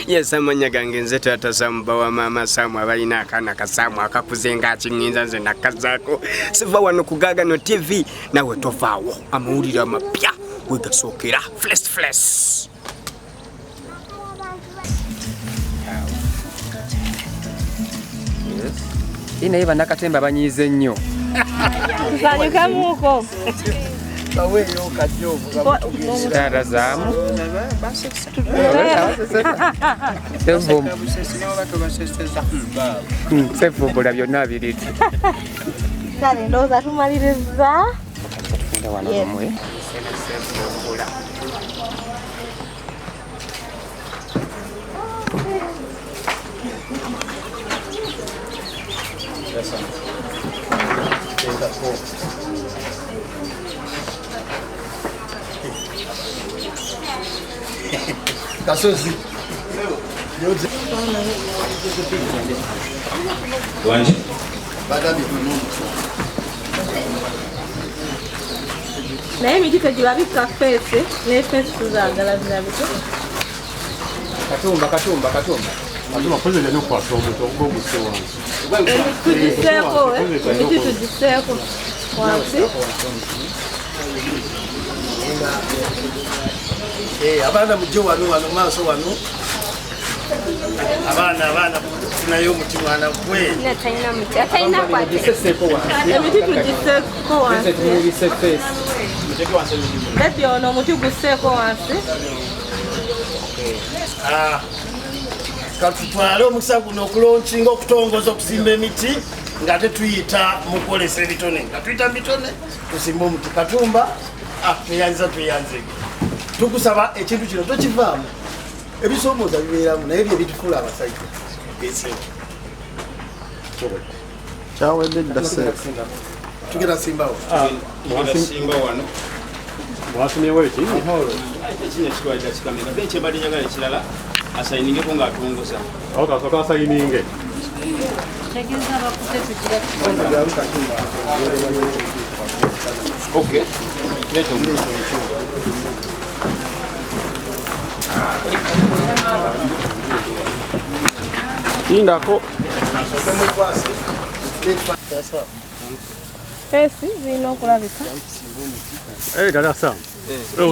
Yes, amanya gange nze Taata Samba wa mama Samu abalina akana kasamu akakuzenga akinginza nze nakazako. Siva wano kugaga no TV nawe tovaawo amawulire amapya wegasookera flesh. Ina iba nakatemba banyize nnyo. Kusanyuka muko. Bawe yo kajovu Taata Zamu. Sefumbula byonna abiriti. Kale ndoza tumaliriza. Tufunda wano bamwe. Kasozi. Wanje. Badabi kuno. Naye miti tegibabika fesi, ne fesi tuzagala birabiko. Katumba. Atuma koze leno kwa somo to go gusewa. Tugiseeko wansi. Abana mujjo wano maaso wano. Abana tunayo muti mwana gwe. Natayina muti. Atayina kwate. Emiti tugiseeko wansi. Lepi ono muti guseeko wansi. Katutwale omukisa guno okulonkinga okutongoza okusimba emiti nga tetuyita mukolesa ebitone. Nga tuyita bitone tusimba omuti katumba tweyanziza. Tukusaba ekintu kino tokivaamu. Ebisoomooza bibeeramu naye bye bitufuula abasajja. Kyawedde ddase. Tugenda simbawo. Simba wano. Mwasimyewo eki? Ekino kitwalira kikamera. Benche bali njagala ekirala asayininge ko ng'atongoza. Awo kasooka asayininge. Tegeza bakute tugira. Okay. Leto mu. Indako. Fesi zino okulabika. Taata Samu.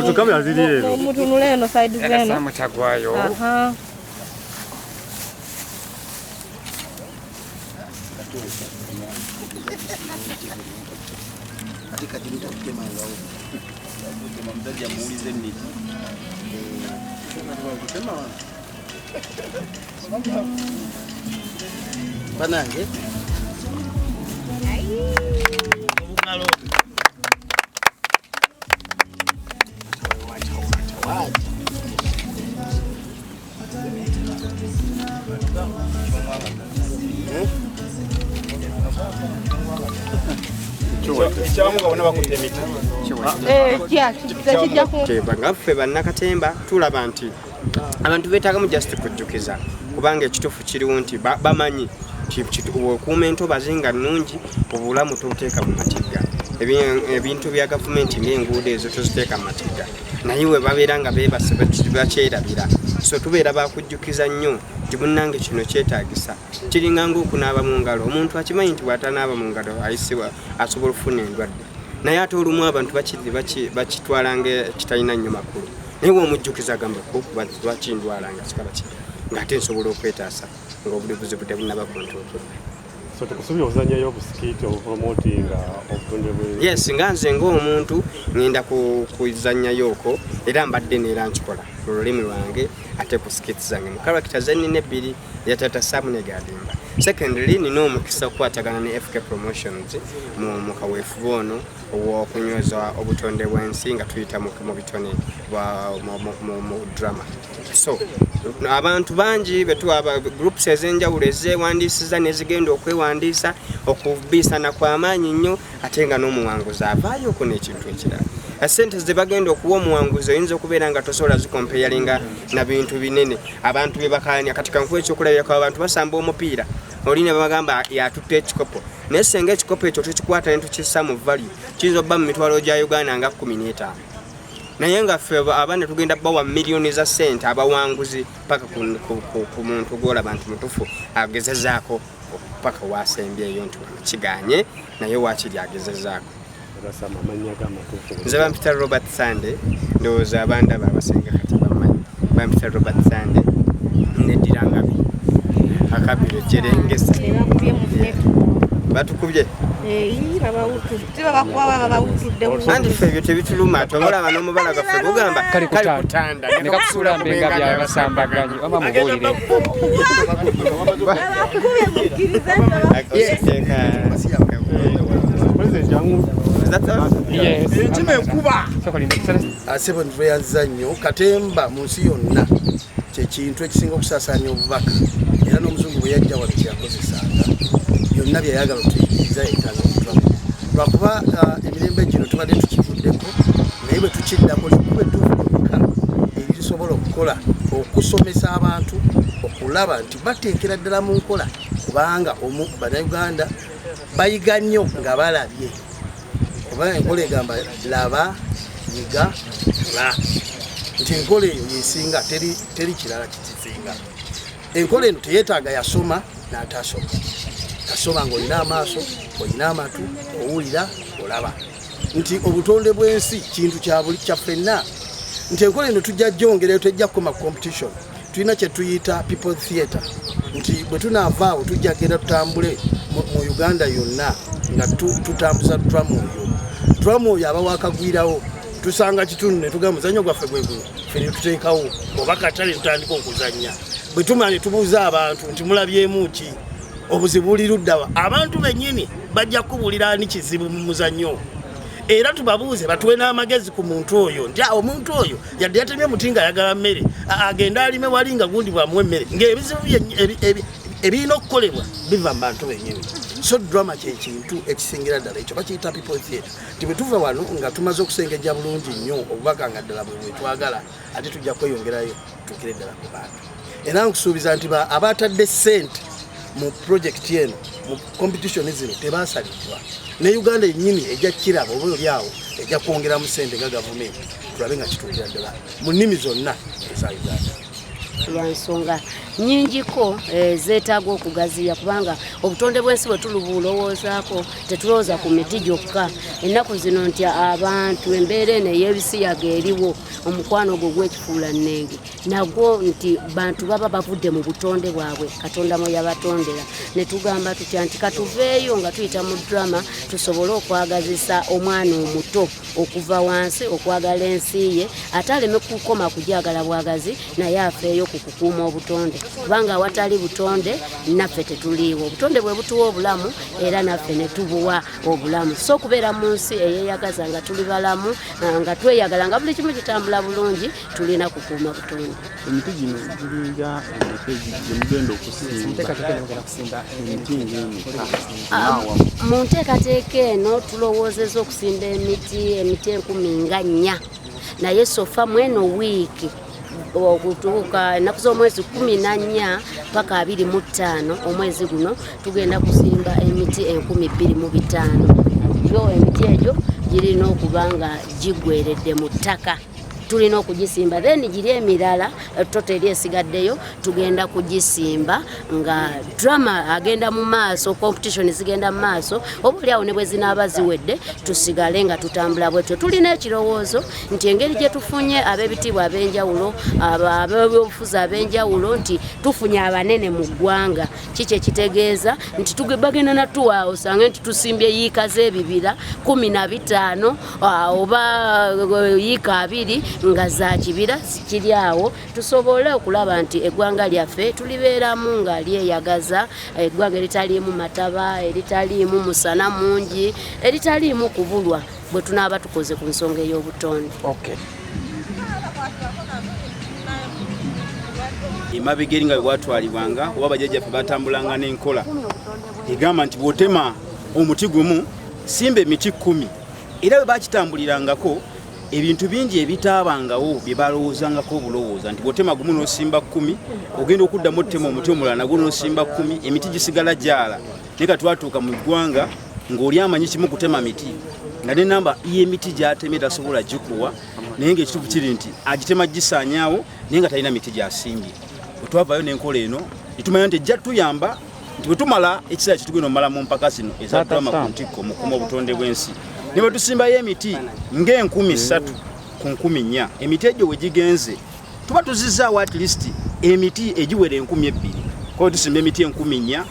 Tukamera ziri eno. Mutunule eno side zeno. Samu chagwayo. Aha. Katika jiruta kutema ngao. Kutema mdaji amuulize nini? Kutema wana. Banange. Obukalo. Bangaffe bannakatemba tulaba nti abantu beetaagamu just kujjukiza kubanga ekituufu kiriwo nti bamanyi okuuma entobazi nga nnungi obulamu tobuteeka mu matigga. Ebintu bya gavumenti ng'enguudo ezo toziteeka mu matigga naye we babeera nga beebase bakyerabira. So tubeera bakujjukiza nnyo nti munnange kino kyetaagisa. Kiringa ng'okunaaba mu ngalo. Omuntu akimanyi nti bw'atanaaba mu ngalo ayisibwa asobola okufuna endwadde. Naye ate olumu abantu bakitwala ngaekitalina nnyo makulu. Naye w'omujjukiza gambako bakindwala nga kikala ki ng'ate nsobola okwetaasa ng'obuli buzibu tebunaba kuntuukira. So tukusubira obuzannyayo obusikiiti obupromotinga obutonde bwe. Yes, nga nze ng'omuntu ngenda kuzannyayo okwo era mbadde neera nkikola mu lulimi lwange ate ku sikiiti zange. Mu karakita ze nnina ebbiri ya Taata Samu ne Gadimba. Secondly, nina omukisa okukwatagana ne FK Promotions mu Kawefube ono ow'okunyweza obutonde bw'ensi nga tuyita mu bitone mu drama. So abantu bangi betuwa groups ez'enjawulo ezeewandiisiza nezigenda okwewandiisa okubiisana kw'amaanyi nnyo ate nga n'omuwanguzi avaayo okwo n'ekintu ekirala. Sente ze bagenda okuwa omuwanguzi oyinza okubeera nga tosobola zikompeyalinga na bintu binene abantu bye bakanya. Kati kankuwa ekyokulabirako abantu basamba omupiira oli ne bagamba yatutte ekikopo naye senga ekikopo ekyo tukikwata ne tukissa mu value kiyinza obba mu mitwalo gya Uganda nga 15. naye nga ffe abaana tugenda bawa miliyoni za ssente abawanguzi paka ku muntu gwolaba nti mutufu agezezaako paka wasembyeyo nti kiganye naye wakiri agezezaako. Nze bampita Robert Sande, ndowooza abanda babasenga kati bamanyi. Bampita Robert Sande neddira Ngabi akabiro Jerengesa batukubye andi ffe ebyo tebituluma tomulaba n'omubala gaffe gugamba kali kutanda ne kakusula mbenga bya basambaganyi oba mubuulire asebo ntuyanziza nnyo katemba mu nsi yonna kyekintu ekisinga okusaasanya obubaka era n'omuzungu bwe yajja wano kyeyakozesanga byonna byayagala otuyigiriza yetaaga omutwamu lwakuba emirembe gino tubadde tukivuddeko naye bwe tukiddako likube tuvubuka eritusobola okukola okusomesa abantu okulaba nti bateekera ddala mu nkola kubanga bannayuganda bayiga nnyo nga balabye kuba enkola egamba laba yiga la nti enkola eyo yesinga teri kirala kikisinga. Enkola eno teyeetaaga yasoma n'atasoma. Tasoma ng'olina amaaso, olina amatu, owulira, olaba. Nti obutonde bw'ensi kintu kya ffenna. Nti enkola eno tujja gyongerayo tejja kukoma competition. Tulina kye tuyita people theatre. Nti bwe tunaavaawo tujja genda tutambule mu Uganda yonna nga tutambuza turamu oyo aba wakagwirawo tusanga kitundu ne tugamba muzannyo gwaffe gwe guno ffe ne tuteekawo oba katale tutandika okuzannya. Bwe tumanye tubuuza abantu nti mulabyemu ki obuzibu buli luddawa abantu bennyini bajja kubuulira ani kizibu mu muzannyo era tubabuuze batuwe n'amagezi ku muntu oyo nti omuntu oyo yadde yatemye muti nga ayagala mmere agenda alime wali nga gundi bwamuwa emmere ng'ebizibu ebirina okukolebwa biva mu bantu bennyini. So drama kyekintu ekisingira ddala ekyo bakiyita people theatre. Nti bwe tuva wano nga tumaze okusengejja bulungi nnyo obubaka nga ddala bwe twagala ate tujja kweyongerayo tukire ddala ku bantu. Era nkusuubiza nti abatadde ssente mu projekiti eno mu competition zino tebaasalibwa. Ne Uganda yennyini ejja kiraba oba oli awo ejja kwongeramu ssente nga gavumenti tulabe nga kitulira ddala mu nnimi zonna eza Uganda. Lwansonga nyingiko zeetaaga okugaziya kubanga obutonde bw'ensi bwe tulowoozaako tetulowooza ku miti gyokka. Ennaku zino nti abantu embeera eno ey'ebisiyaga eriwo omukwano ogwo gw'ekifuula nnenge nagwo nti bantu baba bavudde mu butonde bwabwe Katonda mwe yabatondera ne tugamba tutya nti katuveeyo nga tuyita mu drama tusobole okwagazisa omwana omuto okuva wansi okwagala ensi ye ate aleme kukoma kujagala bwagazi naye afeeyo ku kukuuma obutonde kubanga awatali butonde naffe tetuliiwo. Obutonde bwe butuwa obulamu era naffe ne tubuwa obulamu. So kubeera mu nsi eyeeyagaza nga tuli balamu nga tweyagala nga buli kimu kitambula bulungi tulina kukuuma butonde. Emiti gino giringa mugenda okusimba emiti ng'eni mu nteekateeka eno tulowoozezza okusimba emiti 4,000 naye sofa mweno wiiki okutuuka ennaku z'omwezi 14 paka 25 omwezi guno tugenda kusimba emiti 25,000. Yo emiti egyo girina okuba nga gigweredde mu ttaka tulina okugisimba then giri emirala totally esigaddeyo tugenda kugisimba nga drama agenda mu maaso competition zigenda mu maaso obuli awo ne bwe zinaaba ziwedde tusigale nga tutambula bwetyo. Tulina ekirowoozo nti engeri gye tufunye ab'ebitiibwa ab'enjawulo ab'obufuzi ab'enjawulo nti tufunye abanene mu ggwanga kiki ekitegeeza nti bagenda natuwa osange nti tusimbye yiika z'ebibira 15 oba yiika 2 nga za kibira kiri awo tusobole okulaba nti eggwanga lyaffe tulibeeramu nga lyeyagaza eggwanga eritaliimu mataba eritaliimu musana mungi eritaliimu kubulwa bwe tunaaba tukoze ku nsonga ey'obutonde. Okay. emabega eri nga bwe bwatwalibwanga oba bajjajjaffe batambulanga n'enkola egamba nti bw'otema omuti gumu simba emiti 10 era bwe bakitambulirangako ebintu bingi ebitaabangawo bye balowoozangako obulowooza nti bw'otema gumu n'osimba 10 ogenda okuddamu otema omuti omulala nagwo n'osimba 10 emiti gisigala gyala naye ka twatuuka mu ggwanga ng'oli amanyi kimu kutema miti nga n'enamba y'emiti gy'atemye tasobola gikuwa naye ng'ekituufu kiri nti agitema gisaanyaawo naye nga talina miti gyasimbye. Bwe twavaayo n'enkola eno netumanya nti ejja tuyamba nti bwe tumala ekiseera kitugenda omala mu mpaka zino ezatulama ku ntikko mu kuuma obutonde bw'ensi ne bwe tusimbayo emiti nga3,000 ku 14,000 emiti egyo we gigenze tuba tuzizaawo at least emiti egiwera 2,000 kwa tusimba emiti 14,000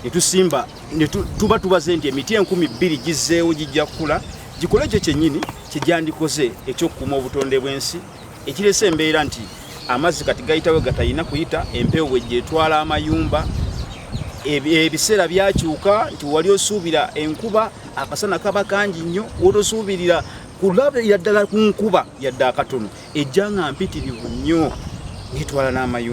netusimba tuba tubaze nti emiti 2,000 gizeewo gijja kukula gikole ekyo kyennyini kijandikoze ekyokukuuma obutonde bw'ensi ekirese embeera nti amazzi kati gayitawo gatayina kuyita empewo bwejjetwala amayumba ebiseera byakyuka nti wali osuubira enkuba akasana kaba kangi nnyo wotosuubirira kulabira ddala ku nkuba yadde akatono ejja nga mpitirivu nnyo netwala n'amayumba